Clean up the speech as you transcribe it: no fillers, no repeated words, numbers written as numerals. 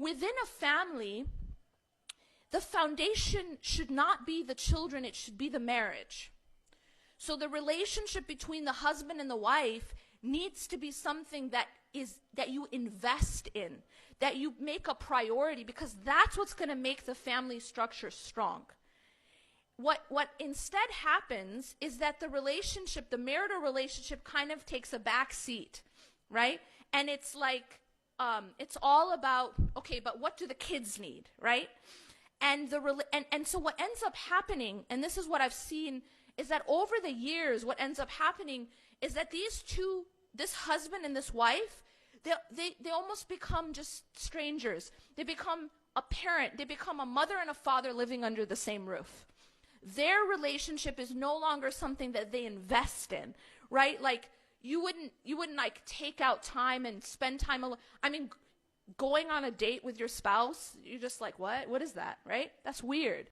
within a family, the foundation should not be the children, it should be the marriage. So the relationship between the husband and the wife needs to be something that you invest in, that you make a priority, because that's what's going to make the family structure strong. What instead happens is that the relationship, the marital relationship, kind of takes a back seat, right? And it's like, it's all about, okay, but what do the kids need, right? And so what ends up happening, and this is what I've seen, is that over the years, what ends up happening is that these two, this husband and this wife, they almost become just strangers. They become a parent. They become a mother and a father living under the same roof. Their relationship is no longer something that they invest in, right? Like, you wouldn't like take out time and spend time alone. I mean, going on a date with your spouse, you're just like, what is that, right? That's weird.